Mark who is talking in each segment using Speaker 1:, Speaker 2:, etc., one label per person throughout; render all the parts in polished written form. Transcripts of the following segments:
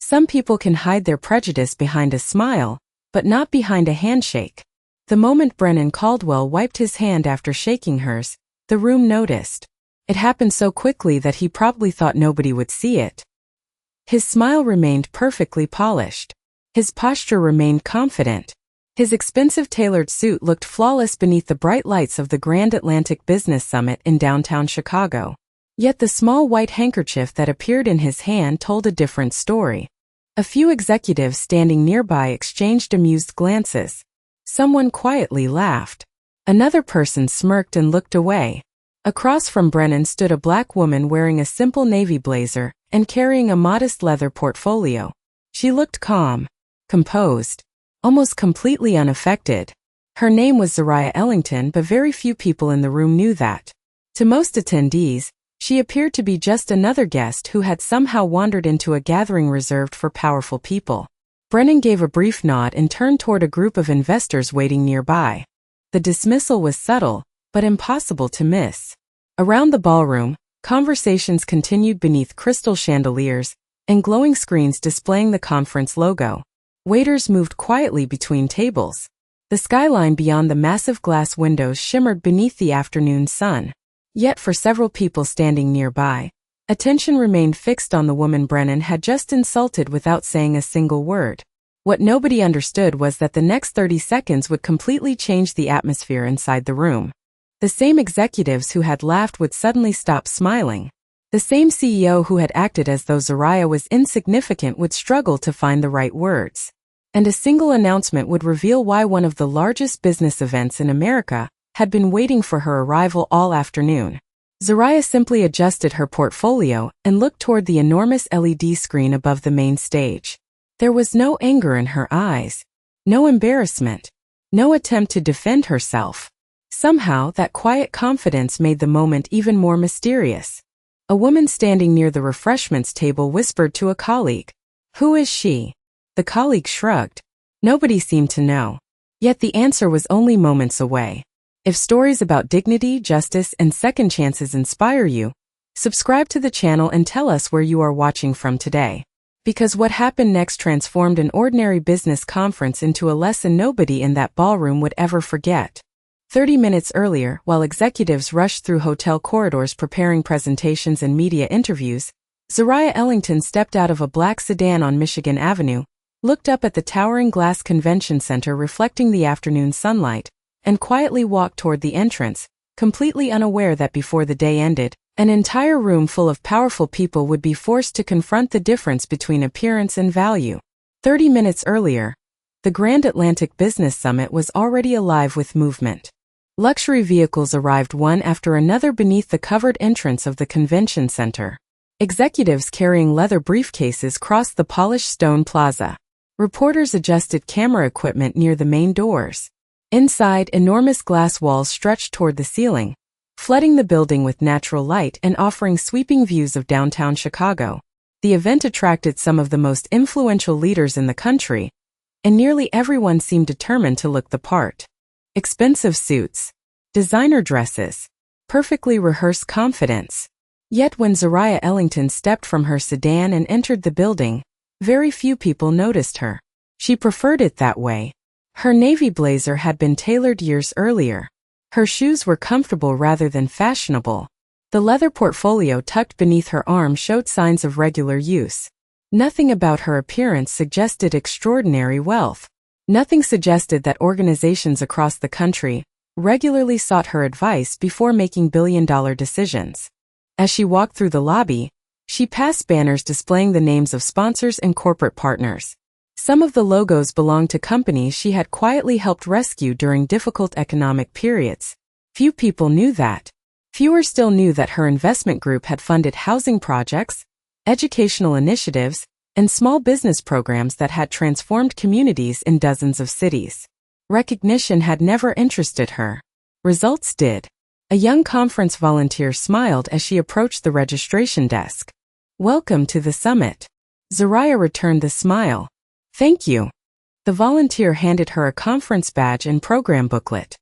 Speaker 1: Some people can hide their prejudice behind a smile, but not behind a handshake. The moment Brennan Caldwell wiped his hand after shaking hers, the room noticed. It happened so quickly that he probably thought nobody would see it. His smile remained perfectly polished. His posture remained confident. His expensive tailored suit looked flawless beneath the bright lights of the Grand Atlantic Business Summit in downtown Chicago. Yet the small white handkerchief that appeared in his hand told a different story. A few executives standing nearby exchanged amused glances. Someone quietly laughed. Another person smirked and looked away. Across from Brennan stood a black woman wearing a simple navy blazer and carrying a modest leather portfolio. She looked calm, composed, almost completely unaffected. Her name was Zariah Ellington, but very few people in the room knew that. To most attendees, she appeared to be just another guest who had somehow wandered into a gathering reserved for powerful people. Brennan gave a brief nod and turned toward a group of investors waiting nearby. The dismissal was subtle, but impossible to miss. Around the ballroom, conversations continued beneath crystal chandeliers and glowing screens displaying the conference logo. Waiters moved quietly between tables. The skyline beyond the massive glass windows shimmered beneath the afternoon sun. Yet for several people standing nearby, attention remained fixed on the woman Brennan had just insulted without saying a single word. What nobody understood was that the next 30 seconds would completely change the atmosphere inside the room. The same executives who had laughed would suddenly stop smiling. The same CEO who had acted as though Zariah was insignificant would struggle to find the right words. And a single announcement would reveal why one of the largest business events in America had been waiting for her arrival all afternoon. Zariah simply adjusted her portfolio and looked toward the enormous LED screen above the main stage. There was no anger in her eyes, no embarrassment, no attempt to defend herself. Somehow, that quiet confidence made the moment even more mysterious. A woman standing near the refreshments table whispered to a colleague, "Who is she?" The colleague shrugged. Nobody seemed to know. Yet the answer was only moments away. If stories about dignity, justice, and second chances inspire you, subscribe to the channel and tell us where you are watching from today. Because what happened next transformed an ordinary business conference into a lesson nobody in that ballroom would ever forget. 30 minutes earlier, while executives rushed through hotel corridors preparing presentations and media interviews, Zariah Ellington stepped out of a black sedan on Michigan Avenue, looked up at the towering glass convention center reflecting the afternoon sunlight, and quietly walked toward the entrance, completely unaware that before the day ended, an entire room full of powerful people would be forced to confront the difference between appearance and value. 30 minutes earlier, the Grand Atlantic Business Summit was already alive with movement. Luxury vehicles arrived one after another beneath the covered entrance of the convention center. Executives carrying leather briefcases crossed the polished stone plaza. Reporters adjusted camera equipment near the main doors. Inside, enormous glass walls stretched toward the ceiling, flooding the building with natural light and offering sweeping views of downtown Chicago. The event attracted some of the most influential leaders in the country, and nearly everyone seemed determined to look the part. Expensive suits, designer dresses, perfectly rehearsed confidence. Yet when Zariah Ellington stepped from her sedan and entered the building, very few people noticed her. She preferred it that way. Her navy blazer had been tailored years earlier. Her shoes were comfortable rather than fashionable. The leather portfolio tucked beneath her arm showed signs of regular use. Nothing about her appearance suggested extraordinary wealth. Nothing suggested that organizations across the country regularly sought her advice before making billion-dollar decisions. As she walked through the lobby, she passed banners displaying the names of sponsors and corporate partners. Some of the logos belonged to companies she had quietly helped rescue during difficult economic periods. Few people knew that. Fewer still knew that her investment group had funded housing projects, educational initiatives, and small business programs that had transformed communities in dozens of cities. Recognition had never interested her. Results did. A young conference volunteer smiled as she approached the registration desk. "Welcome to the summit." Zariah returned the smile. "Thank you." The volunteer handed her a conference badge and program booklet.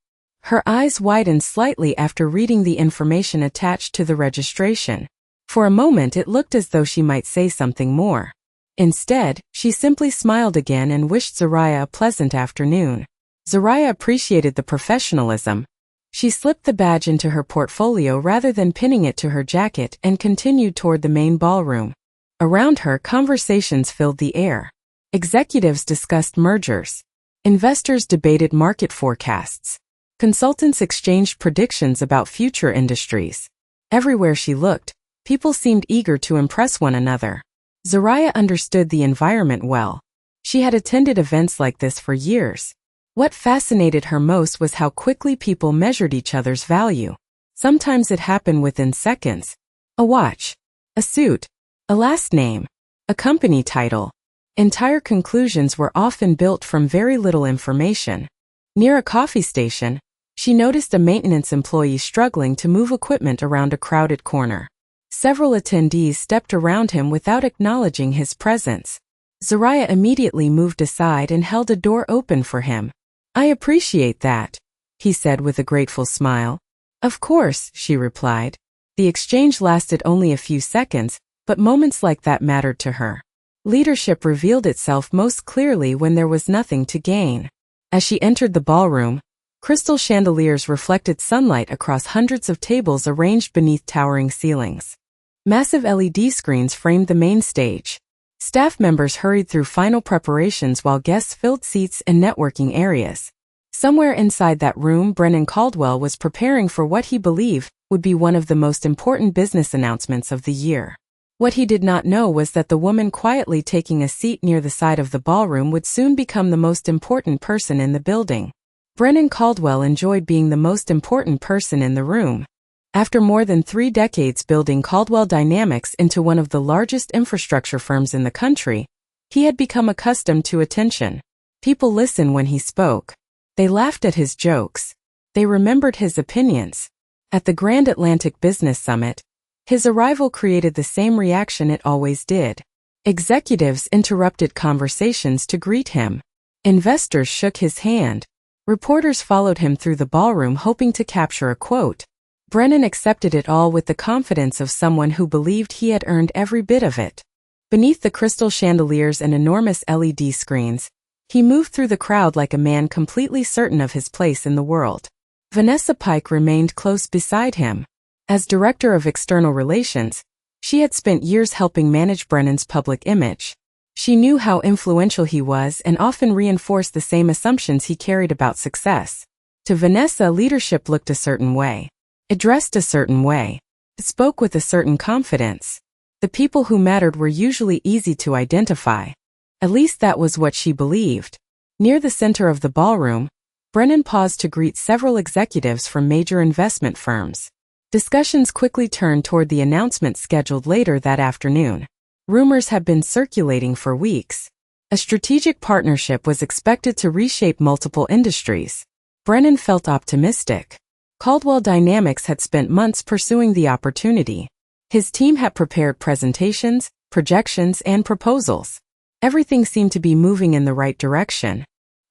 Speaker 1: Her eyes widened slightly after reading the information attached to the registration. For a moment it looked as though she might say something more. Instead, she simply smiled again and wished Zaraya a pleasant afternoon. Zaraya appreciated the professionalism. She slipped the badge into her portfolio rather than pinning it to her jacket and continued toward the main ballroom. Around her, conversations filled the air. Executives discussed mergers. Investors debated market forecasts. Consultants exchanged predictions about future industries. Everywhere she looked, people seemed eager to impress one another. Zaraya understood the environment well. She had attended events like this for years. What fascinated her most was how quickly people measured each other's value. Sometimes it happened within seconds. A watch, a suit, a last name, a company title. Entire conclusions were often built from very little information. Near a coffee station, she noticed a maintenance employee struggling to move equipment around a crowded corner. Several attendees stepped around him without acknowledging his presence. Zaraya immediately moved aside and held a door open for him. "I appreciate that," he said with a grateful smile. "Of course," she replied. The exchange lasted only a few seconds, but moments like that mattered to her. Leadership revealed itself most clearly when there was nothing to gain. As she entered the ballroom, crystal chandeliers reflected sunlight across hundreds of tables arranged beneath towering ceilings. Massive LED screens framed the main stage. Staff members hurried through final preparations while guests filled seats and networking areas. Somewhere inside that room, Brennan Caldwell was preparing for what he believed would be one of the most important business announcements of the year. What he did not know was that the woman quietly taking a seat near the side of the ballroom would soon become the most important person in the building. Brennan Caldwell enjoyed being the most important person in the room. After more than 3 decades building Caldwell Dynamics into one of the largest infrastructure firms in the country, he had become accustomed to attention. People listened when he spoke. They laughed at his jokes. They remembered his opinions. At the Grand Atlantic Business Summit, his arrival created the same reaction it always did. Executives interrupted conversations to greet him. Investors shook his hand. Reporters followed him through the ballroom hoping to capture a quote. Brennan accepted it all with the confidence of someone who believed he had earned every bit of it. Beneath the crystal chandeliers and enormous LED screens, he moved through the crowd like a man completely certain of his place in the world. Vanessa Pike remained close beside him. As Director of External Relations, she had spent years helping manage Brennan's public image. She knew how influential he was and often reinforced the same assumptions he carried about success. To Vanessa, leadership looked a certain way. It dressed a certain way. It spoke with a certain confidence. The people who mattered were usually easy to identify. At least that was what she believed. Near the center of the ballroom, Brennan paused to greet several executives from major investment firms. Discussions quickly turned toward the announcement scheduled later that afternoon. Rumors had been circulating for weeks. A strategic partnership was expected to reshape multiple industries. Brennan felt optimistic. Caldwell Dynamics had spent months pursuing the opportunity. His team had prepared presentations, projections, and proposals. Everything seemed to be moving in the right direction.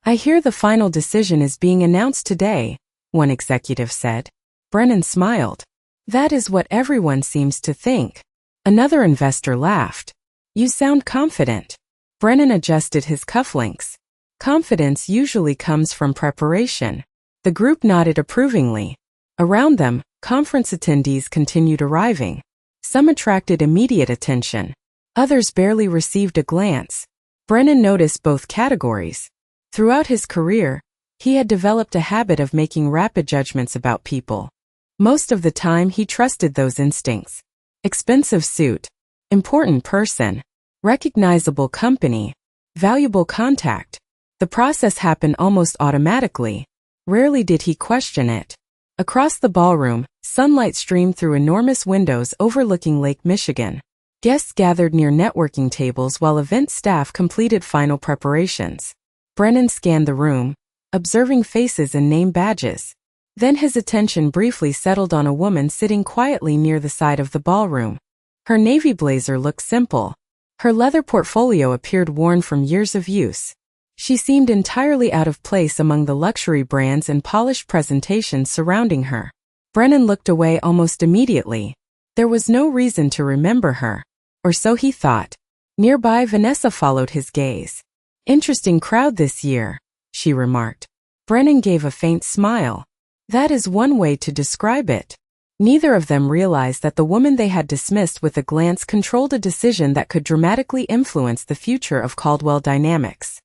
Speaker 1: "I hear the final decision is being announced today," one executive said. Brennan smiled. "That is what everyone seems to think." Another investor laughed. "You sound confident." Brennan adjusted his cufflinks. "Confidence usually comes from preparation." The group nodded approvingly. Around them, conference attendees continued arriving. Some attracted immediate attention. Others barely received a glance. Brennan noticed both categories. Throughout his career, he had developed a habit of making rapid judgments about people. Most of the time he trusted those instincts. Expensive suit, important person, recognizable company, valuable contact. The process happened almost automatically. Rarely did he question it. Across the ballroom, sunlight streamed through enormous windows overlooking Lake Michigan. Guests gathered near networking tables while event staff completed final preparations. Brennan scanned the room, observing faces and name badges. Then his attention briefly settled on a woman sitting quietly near the side of the ballroom. Her navy blazer looked simple. Her leather portfolio appeared worn from years of use. She seemed entirely out of place among the luxury brands and polished presentations surrounding her. Brennan looked away almost immediately. There was no reason to remember her. Or so he thought. Nearby, Vanessa followed his gaze. "Interesting crowd this year," she remarked. Brennan gave a faint smile. That is one way to describe it. Neither of them realized that the woman they had dismissed with a glance controlled a decision that could dramatically influence the future of Caldwell Dynamics.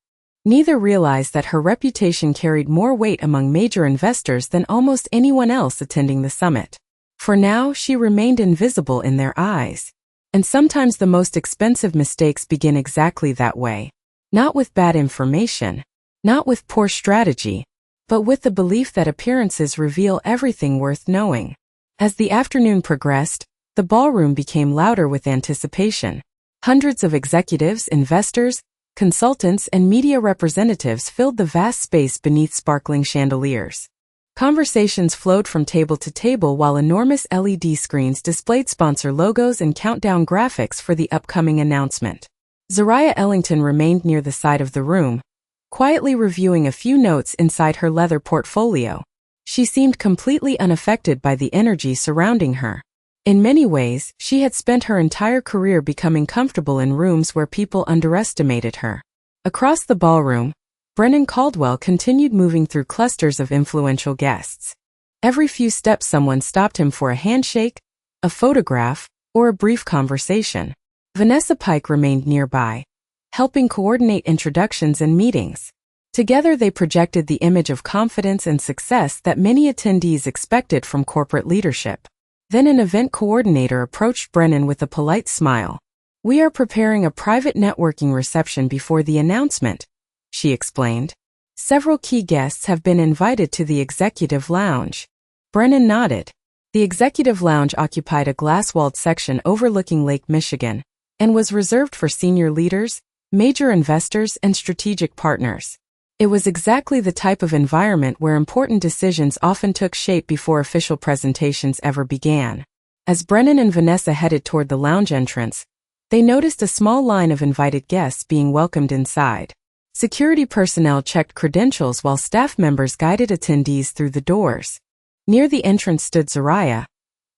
Speaker 1: Neither realized that her reputation carried more weight among major investors than almost anyone else attending the summit. For now, she remained invisible in their eyes. And sometimes the most expensive mistakes begin exactly that way. Not with bad information, not with poor strategy, but with the belief that appearances reveal everything worth knowing. As the afternoon progressed, the ballroom became louder with anticipation. Hundreds of executives, investors, consultants, and media representatives filled the vast space beneath sparkling chandeliers. Conversations flowed from table to table while enormous LED screens displayed sponsor logos and countdown graphics for the upcoming announcement. Zariah Ellington remained near the side of the room, quietly reviewing a few notes inside her leather portfolio. She seemed completely unaffected by the energy surrounding her. In many ways, she had spent her entire career becoming comfortable in rooms where people underestimated her. Across the ballroom, Brennan Caldwell continued moving through clusters of influential guests. Every few steps someone stopped him for a handshake, a photograph, or a brief conversation. Vanessa Pike remained nearby, helping coordinate introductions and meetings. Together they projected the image of confidence and success that many attendees expected from corporate leadership. Then an event coordinator approached Brennan with a polite smile. "We are preparing a private networking reception before the announcement," she explained. "Several key guests have been invited to the executive lounge." Brennan nodded. The executive lounge occupied a glass-walled section overlooking Lake Michigan and was reserved for senior leaders, major investors, and strategic partners. It was exactly the type of environment where important decisions often took shape before official presentations ever began. As Brennan and Vanessa headed toward the lounge entrance, they noticed a small line of invited guests being welcomed inside. Security personnel checked credentials while staff members guided attendees through the doors. Near the entrance stood Zariah,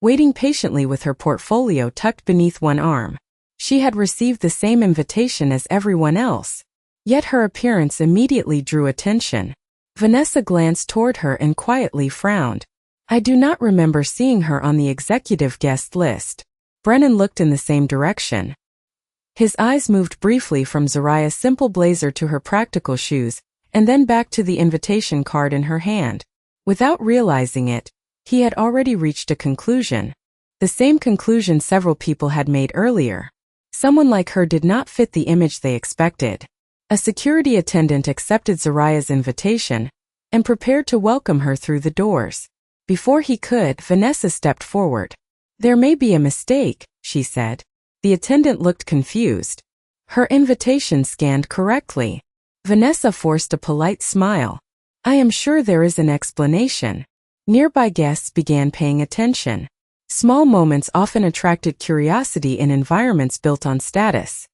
Speaker 1: waiting patiently with her portfolio tucked beneath one arm. She had received the same invitation as everyone else, yet her appearance immediately drew attention. Vanessa glanced toward her and quietly frowned. "I do not remember seeing her on the executive guest list." Brennan looked in the same direction. His eyes moved briefly from Zariah's simple blazer to her practical shoes, and then back to the invitation card in her hand. Without realizing it, he had already reached a conclusion. The same conclusion several people had made earlier. Someone like her did not fit the image they expected. A security attendant accepted Zariah's invitation and prepared to welcome her through the doors. Before he could, Vanessa stepped forward. "There may be a mistake," she said. The attendant looked confused. Her invitation scanned correctly. Vanessa forced a polite smile. "I am sure there is an explanation." Nearby guests began paying attention. Small moments often attracted curiosity in environments built on status.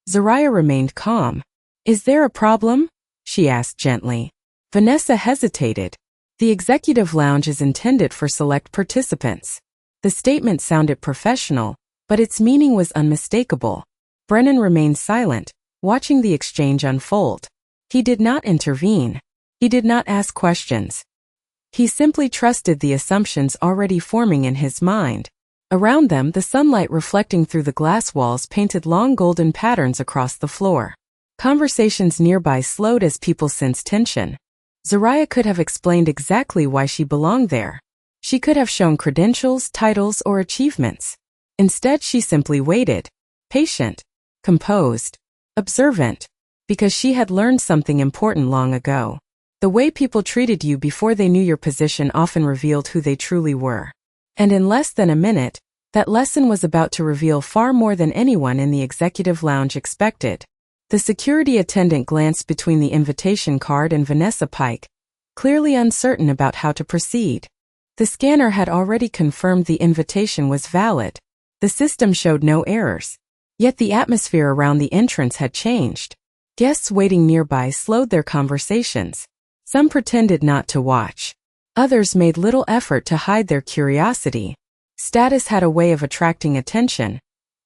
Speaker 1: Zariah remained calm. "Is there a problem?" she asked gently. Vanessa hesitated. "The executive lounge is intended for select participants." The statement sounded professional, but its meaning was unmistakable. Brennan remained silent, watching the exchange unfold. He did not intervene. He did not ask questions. He simply trusted the assumptions already forming in his mind. Around them, the sunlight reflecting through the glass walls painted long golden patterns across the floor. Conversations nearby slowed as people sensed tension. Zariah could have explained exactly why she belonged there. She could have shown credentials, titles, or achievements. Instead, she simply waited, patient, composed, observant, because she had learned something important long ago. The way people treated you before they knew your position often revealed who they truly were. And in less than a minute, that lesson was about to reveal far more than anyone in the executive lounge expected. The security attendant glanced between the invitation card and Vanessa Pike, clearly uncertain about how to proceed. The scanner had already confirmed the invitation was valid. The system showed no errors. Yet the atmosphere around the entrance had changed. Guests waiting nearby slowed their conversations. Some pretended not to watch. Others made little effort to hide their curiosity. Status had a way of attracting attention,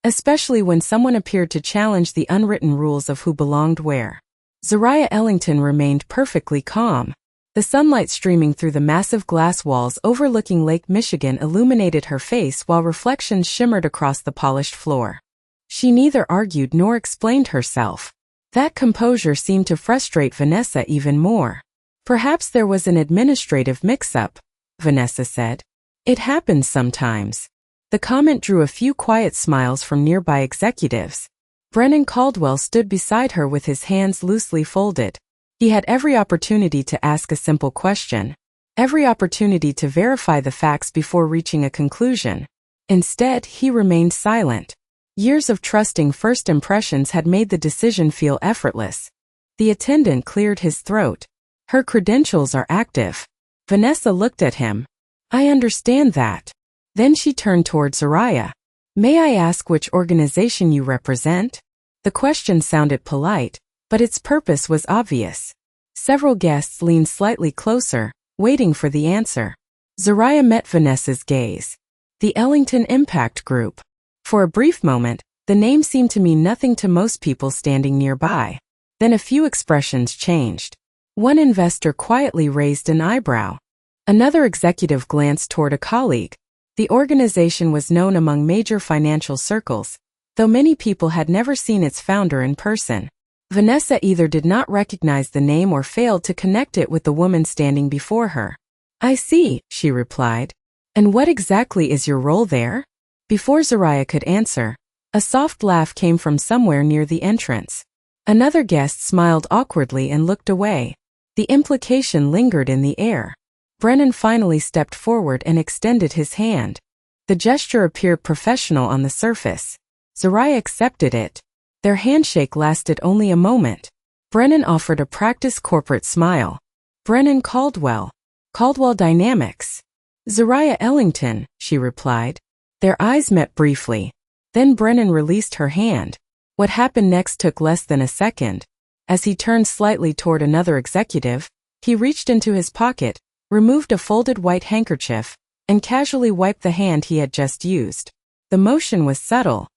Speaker 1: especially when someone appeared to challenge the unwritten rules of who belonged where. Zariah Ellington remained perfectly calm. The sunlight streaming through the massive glass walls overlooking Lake Michigan illuminated her face while reflections shimmered across the polished floor. She neither argued nor explained herself. That composure seemed to frustrate Vanessa even more. Perhaps there was an administrative mix-up, Vanessa said. It happens sometimes. The comment drew a few quiet smiles from nearby executives. Brennan Caldwell stood beside her with his hands loosely folded. He had every opportunity to ask a simple question, every opportunity to verify the facts before reaching a conclusion. Instead, he remained silent. Years of trusting first impressions had made the decision feel effortless. The attendant cleared his throat. Her credentials are active. Vanessa looked at him. I understand that. Then she turned toward Zariah. May I ask which organization you represent? The question sounded polite, but its purpose was obvious. Several guests leaned slightly closer, waiting for the answer. Zariah met Vanessa's gaze. The Ellington Impact Group. For a brief moment, the name seemed to mean nothing to most people standing nearby. Then a few expressions changed. One investor quietly raised an eyebrow. Another executive glanced toward a colleague. The organization was known among major financial circles, though many people had never seen its founder in person. Vanessa either did not recognize the name or failed to connect it with the woman standing before her. I see, she replied. And what exactly is your role there? Before Zariah could answer, a soft laugh came from somewhere near the entrance. Another guest smiled awkwardly and looked away. The implication lingered in the air. Brennan finally stepped forward and extended his hand. The gesture appeared professional on the surface. Zariah accepted it. Their handshake lasted only a moment. Brennan offered a practiced corporate smile. Brennan Caldwell. Caldwell Dynamics. Zariah Ellington, she replied. Their eyes met briefly. Then Brennan released her hand. What happened next took less than a second. As he turned slightly toward another executive, he reached into his pocket, removed a folded white handkerchief, and casually wiped the hand he had just used. The motion was subtle,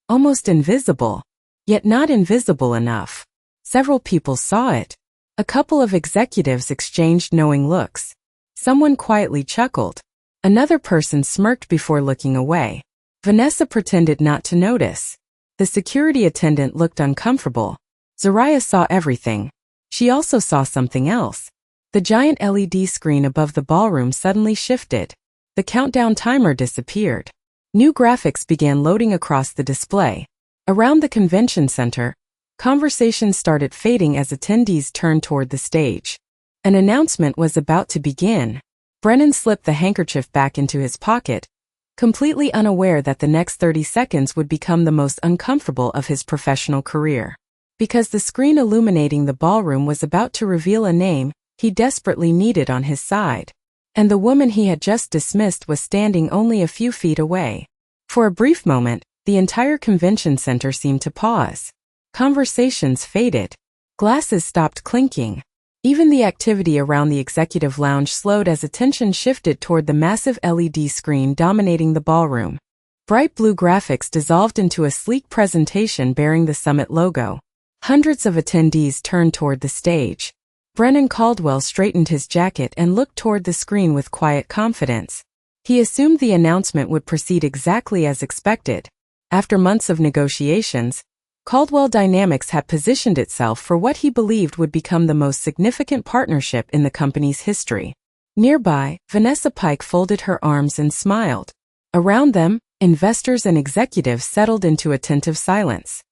Speaker 1: almost invisible, yet not invisible enough. Several people saw it. A couple of executives exchanged knowing looks. Someone quietly chuckled. Another person smirked before looking away. Vanessa pretended not to notice. The security attendant looked uncomfortable. Zariah saw everything. She also saw something else. The giant LED screen above the ballroom suddenly shifted. The countdown timer disappeared. New graphics began loading across the display. Around the convention center, conversations started fading as attendees turned toward the stage. An announcement was about to begin. Brennan slipped the handkerchief back into his pocket, completely unaware that the next 30 seconds would become the most uncomfortable of his professional career. Because the screen illuminating the ballroom was about to reveal a name he desperately needed on his side. And the woman he had just dismissed was standing only a few feet away. For a brief moment, the entire convention center seemed to pause. Conversations faded. Glasses stopped clinking. Even the activity around the executive lounge slowed as attention shifted toward the massive LED screen dominating the ballroom. Bright blue graphics dissolved into a sleek presentation bearing the summit logo. Hundreds of attendees turned toward the stage. Brennan Caldwell straightened his jacket and looked toward the screen with quiet confidence. He assumed the announcement would proceed exactly as expected. After months of negotiations, Caldwell Dynamics had positioned itself for what he believed would become the most significant partnership in the company's history. Nearby, Vanessa Pike folded her arms and smiled. Around them, investors and executives settled into attentive silence.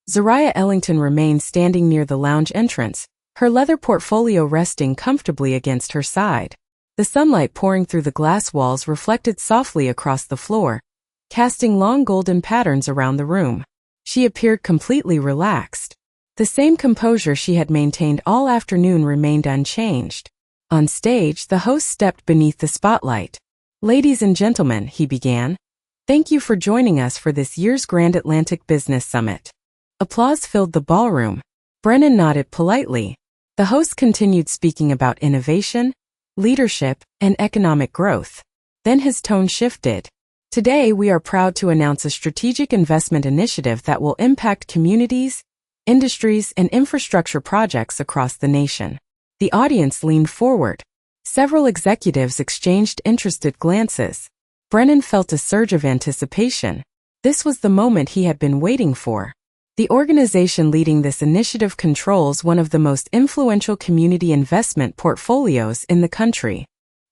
Speaker 1: Zariah Ellington remained standing near the lounge entrance, her leather portfolio resting comfortably against her side. The sunlight pouring through the glass walls reflected softly across the floor, casting long golden patterns around the room. She appeared completely relaxed. The same composure she had maintained all afternoon remained unchanged. On stage, the host stepped beneath the spotlight. Ladies and gentlemen, he began, thank you for joining us for this year's Grand Atlantic Business Summit. Applause filled the ballroom. Brennan nodded politely. The host continued speaking about innovation, leadership, and economic growth. Then his tone shifted. Today, we are proud to announce a strategic investment initiative that will impact communities, industries, and infrastructure projects across the nation. The audience leaned forward. Several executives exchanged interested glances. Brennan felt a surge of anticipation. This was the moment he had been waiting for. The organization leading this initiative controls one of the most influential community investment portfolios in the country.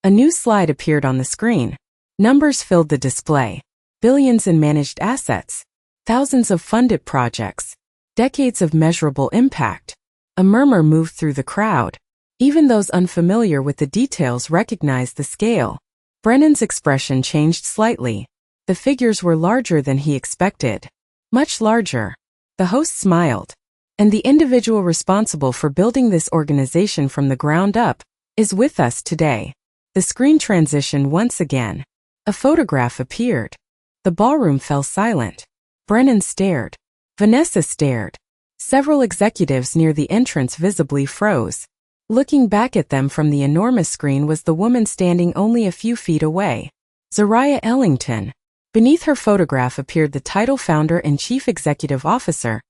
Speaker 1: A new slide appeared on the screen. Numbers filled the display. Billions in managed assets. Thousands of funded projects. Decades of measurable impact. A murmur moved through the crowd. Even those unfamiliar with the details recognized the scale. Brennan's expression changed slightly. The figures were larger than he expected. Much larger. The host smiled. And the individual responsible for building this organization from the ground up is with us today. The screen transitioned once again. A photograph appeared. The ballroom fell silent. Brennan stared. Vanessa stared. Several executives near the entrance visibly froze. Looking back at them from the enormous screen was the woman standing only a few feet away. Zariah Ellington. Beneath her photograph appeared the title founder and chief executive officer,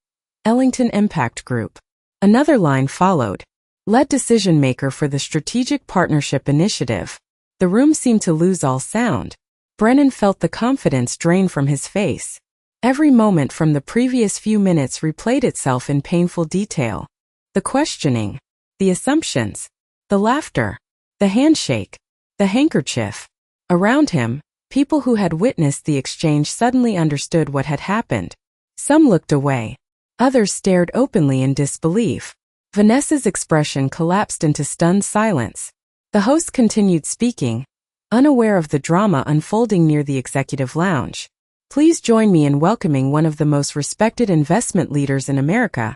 Speaker 1: Ellington Impact Group. Another line followed. Lead decision maker for the Strategic Partnership Initiative. The room seemed to lose all sound. Brennan felt the confidence drain from his face. Every moment from the previous few minutes replayed itself in painful detail. The questioning. The assumptions, the laughter, the handshake, the handkerchief. Around him, people who had witnessed the exchange suddenly understood what had happened. Some looked away. Others stared openly in disbelief. Vanessa's expression collapsed into stunned silence. The host continued speaking, unaware of the drama unfolding near the executive lounge. Please join me in welcoming one of the most respected investment leaders in America,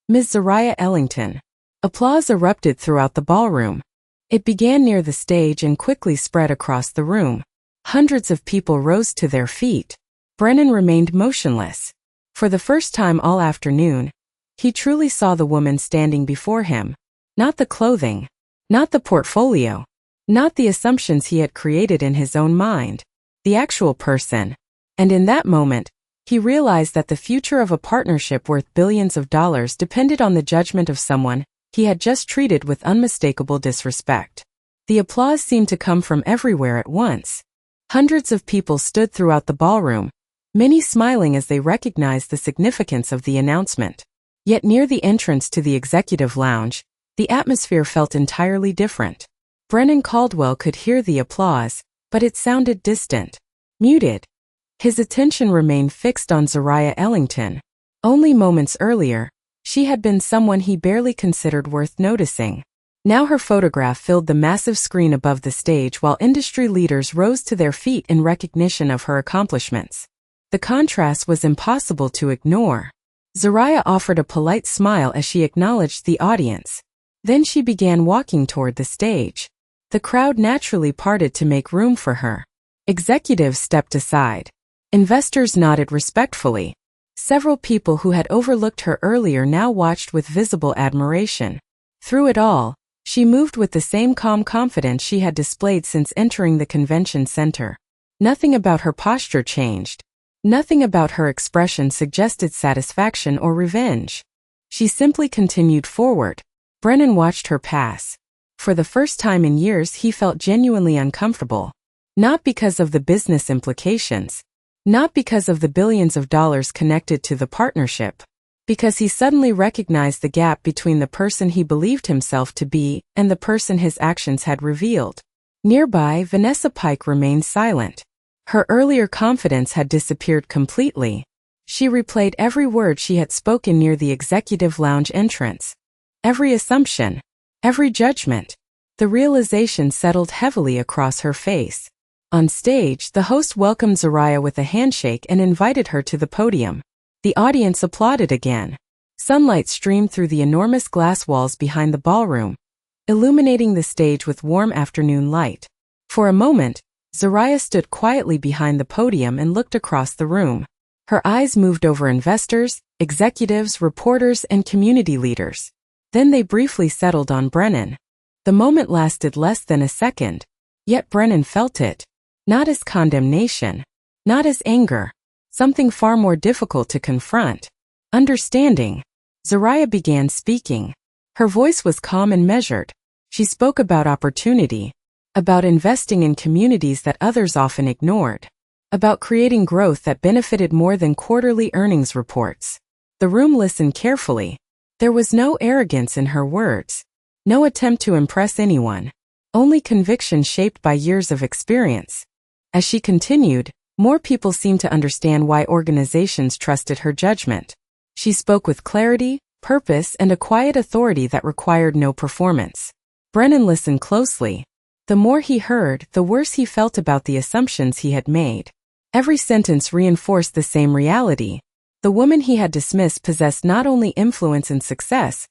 Speaker 1: Ms. Zariah Ellington. Applause erupted throughout the ballroom. It began near the stage and quickly spread across the room. Hundreds of people rose to their feet. Brennan remained motionless. For the first time all afternoon, he truly saw the woman standing before him. Not the clothing. Not the portfolio. Not the assumptions he had created in his own mind. The actual person. And in that moment, he realized that the future of a partnership worth billions of dollars depended on the judgment of someone he had just treated with unmistakable disrespect. The applause seemed to come from everywhere at once. Hundreds of people stood throughout the ballroom, many smiling as they recognized the significance of the announcement. Yet near the entrance to the executive lounge, the atmosphere felt entirely different. Brennan Caldwell could hear the applause, but it sounded distant, muted. His attention remained fixed on Zariah Ellington. Only moments earlier, she had been someone he barely considered worth noticing. Now her photograph filled the massive screen above the stage while industry leaders rose to their feet in recognition of her accomplishments. The contrast was impossible to ignore. Zariah offered a polite smile as she acknowledged the audience. Then she began walking toward the stage. The crowd naturally parted to make room for her. Executives stepped aside. Investors nodded respectfully. Several people who had overlooked her earlier now watched with visible admiration. Through it all, she moved with the same calm confidence she had displayed since entering the convention center. Nothing about her posture changed. Nothing about her expression suggested satisfaction or revenge. She simply continued forward. Brennan watched her pass. For the first time in years he felt genuinely uncomfortable. Not because of the business implications. Not because of the billions of dollars connected to the partnership. Because he suddenly recognized the gap between the person he believed himself to be and the person his actions had revealed. Nearby, Vanessa Pike remained silent. Her earlier confidence had disappeared completely. She replayed every word she had spoken near the executive lounge entrance. Every assumption. Every judgment. The realization settled heavily across her face. On stage, the host welcomed Zariah with a handshake and invited her to the podium. The audience applauded again. Sunlight streamed through the enormous glass walls behind the ballroom, illuminating the stage with warm afternoon light. For a moment, Zariah stood quietly behind the podium and looked across the room. Her eyes moved over investors, executives, reporters, and community leaders. Then they briefly settled on Brennan. The moment lasted less than a second, yet Brennan felt it. Not as condemnation, Not as anger. Something far more difficult to confront. Understanding. Zaraya began speaking. Her voice was calm and measured. She spoke about opportunity, about investing in communities that others often ignored, about creating growth that benefited more than quarterly earnings reports. The room listened carefully. There was no arrogance in her words, no attempt to impress anyone, only conviction shaped by years of experience. As she continued, more people seemed to understand why organizations trusted her judgment. She spoke with clarity, purpose, and a quiet authority that required no performance. Brennan listened closely. The more he heard, the worse he felt about the assumptions he had made. Every sentence reinforced the same reality. The woman he had dismissed possessed not only influence and success,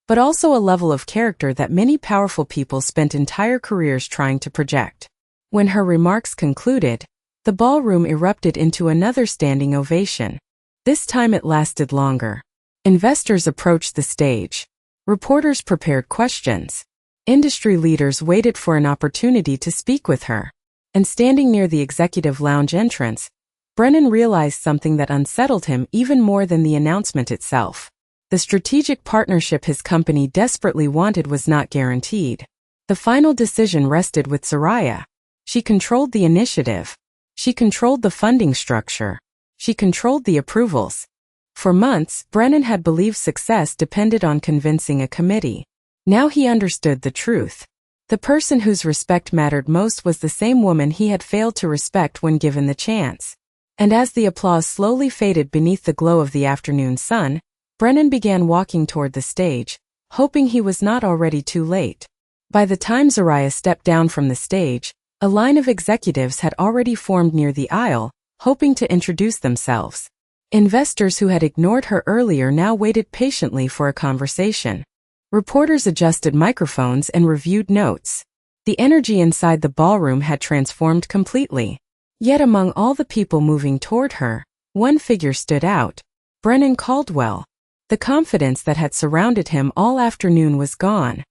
Speaker 1: but also a level of character that many powerful people spent entire careers trying to project. When her remarks concluded, the ballroom erupted into another standing ovation. This time it lasted longer. Investors approached the stage. Reporters prepared questions. Industry leaders waited for an opportunity to speak with her. And standing near the executive lounge entrance, Brennan realized something that unsettled him even more than the announcement itself. The strategic partnership his company desperately wanted was not guaranteed. The final decision rested with Zaraya. She controlled the initiative. She controlled the funding structure. She controlled the approvals. For months, Brennan had believed success depended on convincing a committee. Now he understood the truth. The person whose respect mattered most was the same woman he had failed to respect when given the chance. And as the applause slowly faded beneath the glow of the afternoon sun, Brennan began walking toward the stage, hoping he was not already too late. By the time Zaraya stepped down from the stage, a line of executives had already formed near the aisle, hoping to introduce themselves. Investors who had ignored her earlier now waited patiently for a conversation. Reporters adjusted microphones and reviewed notes. The energy inside the ballroom had transformed completely. Yet among all the people moving toward her, one figure stood out: Brennan Caldwell. The confidence that had surrounded him all afternoon was gone.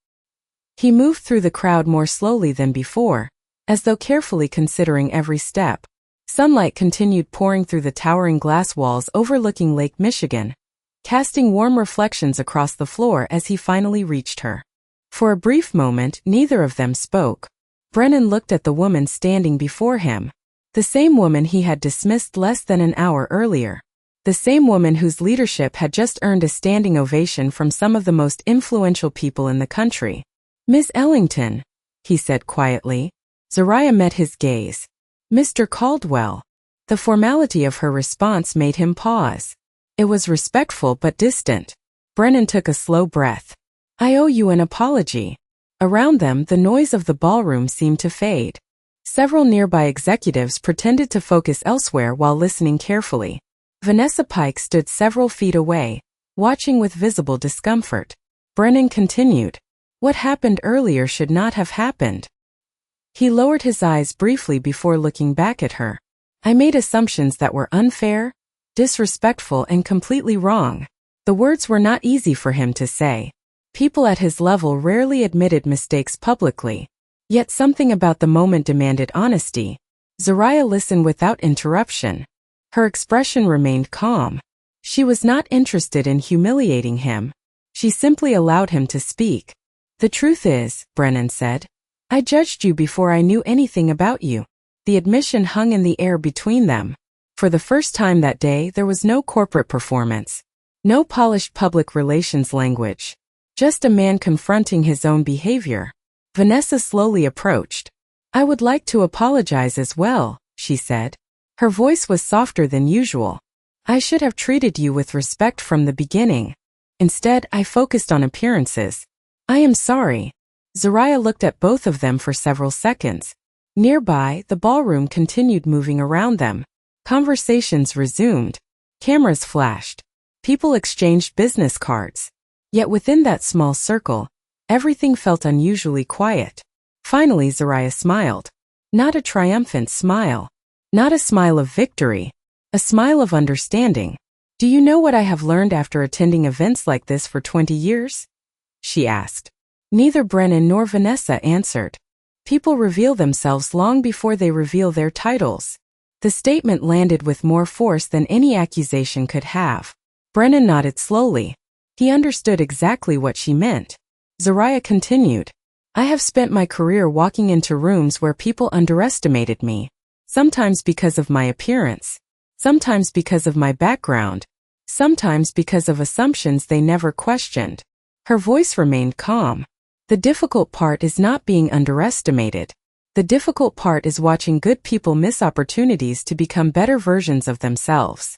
Speaker 1: He moved through the crowd more slowly than before, as though carefully considering every step. Sunlight continued pouring through the towering glass walls overlooking Lake Michigan, casting warm reflections across the floor as he finally reached her. For a brief moment, neither of them spoke. Brennan looked at the woman standing before him. The same woman he had dismissed less than an hour earlier. The same woman whose leadership had just earned a standing ovation from some of the most influential people in the country. "Miss Ellington," he said quietly. Zaraya met his gaze. "Mr. Caldwell." The formality of her response made him pause. It was respectful but distant. Brennan took a slow breath. "I owe you an apology." Around them, the noise of the ballroom seemed to fade. Several nearby executives pretended to focus elsewhere while listening carefully. Vanessa Pike stood several feet away, watching with visible discomfort. Brennan continued. "What happened earlier should not have happened." He lowered his eyes briefly before looking back at her. "I made assumptions that were unfair, disrespectful, and completely wrong." The words were not easy for him to say. People at his level rarely admitted mistakes publicly. Yet something about the moment demanded honesty. Zaraya listened without interruption. Her expression remained calm. She was not interested in humiliating him. She simply allowed him to speak. "The truth is," Brennan said, "I judged you before I knew anything about you." The admission hung in the air between them. For the first time that day, there was no corporate performance. No polished public relations language. Just a man confronting his own behavior. Vanessa slowly approached. "I would like to apologize as well," she said. Her voice was softer than usual. "I should have treated you with respect from the beginning. Instead, I focused on appearances. I am sorry." Zaraya looked at both of them for several seconds. Nearby, the ballroom continued moving around them. Conversations resumed. Cameras flashed. People exchanged business cards. Yet within that small circle, everything felt unusually quiet. Finally, Zaraya smiled. Not a triumphant smile. Not a smile of victory. A smile of understanding. "Do you know what I have learned after attending events like this for 20 years? She asked. Neither Brennan nor Vanessa answered. People reveal themselves long before they reveal their titles. The statement landed with more force than any accusation could have. Brennan nodded slowly. He understood exactly what she meant. Zariah continued, I have spent my career walking into rooms where people underestimated me. Sometimes because of my appearance. Sometimes because of my background. Sometimes because of assumptions they never questioned. Her voice remained calm. The difficult part is not being underestimated. The difficult part is watching good people miss opportunities to become better versions of themselves.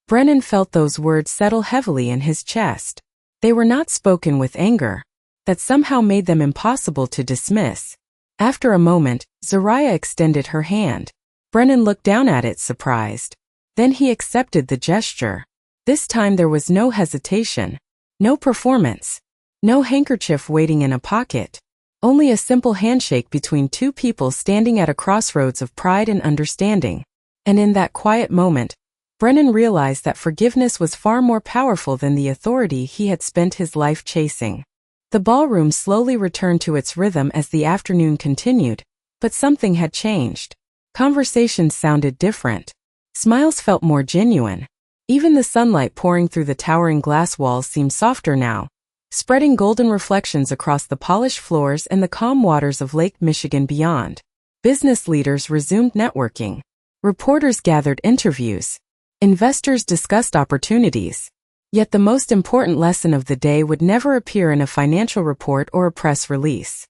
Speaker 1: Brennan felt those words settle heavily in his chest. They were not spoken with anger. That somehow made them impossible to dismiss. After a moment, Zariah extended her hand. Brennan looked down at it, surprised. Then he accepted the gesture. This time there was no hesitation. No performance. No handkerchief waiting in a pocket. Only a simple handshake between two people standing at a crossroads of pride and understanding. And in that quiet moment, Brennan realized that forgiveness was far more powerful than the authority he had spent his life chasing. The ballroom slowly returned to its rhythm as the afternoon continued, but something had changed. Conversations sounded different. Smiles felt more genuine. Even the sunlight pouring through the towering glass walls seemed softer now, spreading golden reflections across the polished floors and the calm waters of Lake Michigan beyond. Business leaders resumed networking. Reporters gathered interviews. Investors discussed opportunities. Yet the most important lesson of the day would never appear in a financial report or a press release.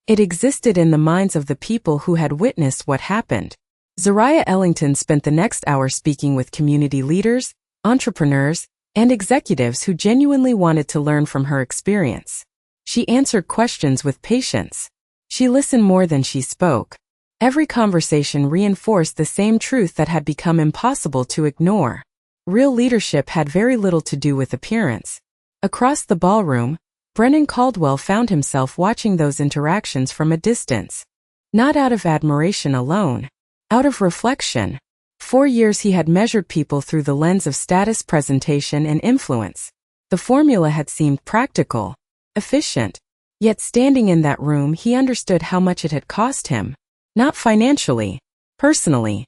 Speaker 1: It existed in the minds of the people who had witnessed what happened. Zariah Ellington spent the next hour speaking with community leaders, entrepreneurs, and executives who genuinely wanted to learn from her experience. She answered questions with patience. She listened more than she spoke. Every conversation reinforced the same truth that had become impossible to ignore. Real leadership had very little to do with appearance. Across the ballroom, Brennan Caldwell found himself watching those interactions from a distance. Not out of admiration alone. Out of reflection. For years he had measured people through the lens of status, presentation, and influence. The formula had seemed practical, efficient. Yet standing in that room he understood how much it had cost him. Not financially, personally.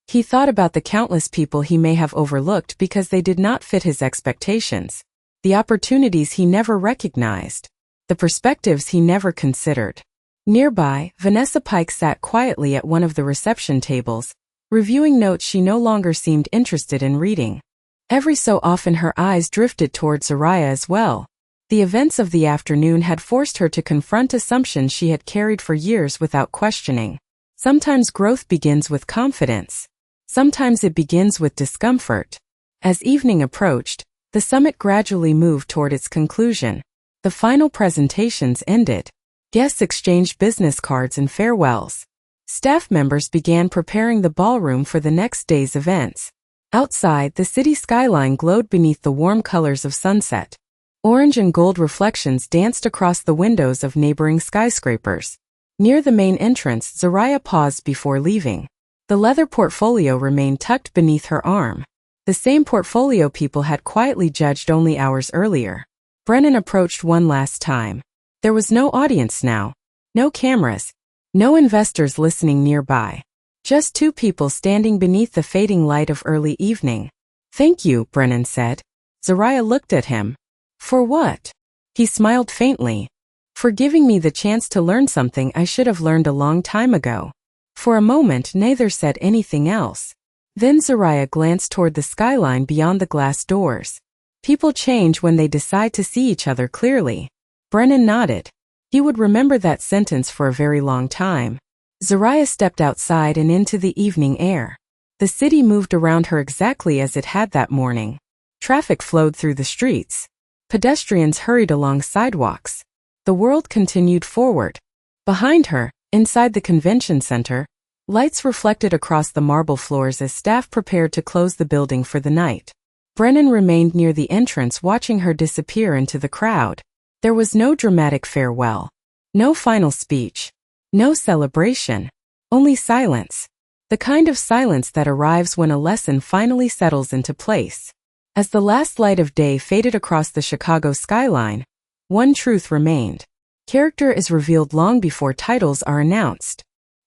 Speaker 1: He thought about the countless people he may have overlooked because they did not fit his expectations. The opportunities he never recognized. The perspectives he never considered. Nearby, Vanessa Pike sat quietly at one of the reception tables, reviewing notes she no longer seemed interested in reading. Every so often her eyes drifted toward Zariah as well. The events of the afternoon had forced her to confront assumptions she had carried for years without questioning. Sometimes growth begins with confidence. Sometimes it begins with discomfort. As evening approached, the summit gradually moved toward its conclusion. The final presentations ended. Guests exchanged business cards and farewells. Staff members began preparing the ballroom for the next day's events. Outside, the city skyline glowed beneath the warm colors of sunset. Orange and gold reflections danced across the windows of neighboring skyscrapers. Near the main entrance, Zariah paused before leaving. The leather portfolio remained tucked beneath her arm. The same portfolio people had quietly judged only hours earlier. Brennan approached one last time. There was no audience now. No cameras. No investors listening nearby. Just two people standing beneath the fading light of early evening. Thank you, Brennan said. Zariah looked at him. For what? He smiled faintly. For giving me the chance to learn something I should have learned a long time ago. For a moment neither said anything else. Then Zariah glanced toward the skyline beyond the glass doors. People change when they decide to see each other clearly. Brennan nodded. He would remember that sentence for a very long time. Zariah stepped outside and into the evening air. The city moved around her exactly as it had that morning. Traffic flowed through the streets. Pedestrians hurried along sidewalks. The world continued forward. Behind her, inside the convention center, lights reflected across the marble floors as staff prepared to close the building for the night. Brennan remained near the entrance watching her disappear into the crowd. There was no dramatic farewell. No final speech. No celebration. Only silence. The kind of silence that arrives when a lesson finally settles into place. As the last light of day faded across the Chicago skyline, one truth remained. Character is revealed long before titles are announced.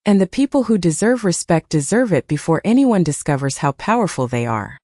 Speaker 1: And the people who deserve respect deserve it before anyone discovers how powerful they are.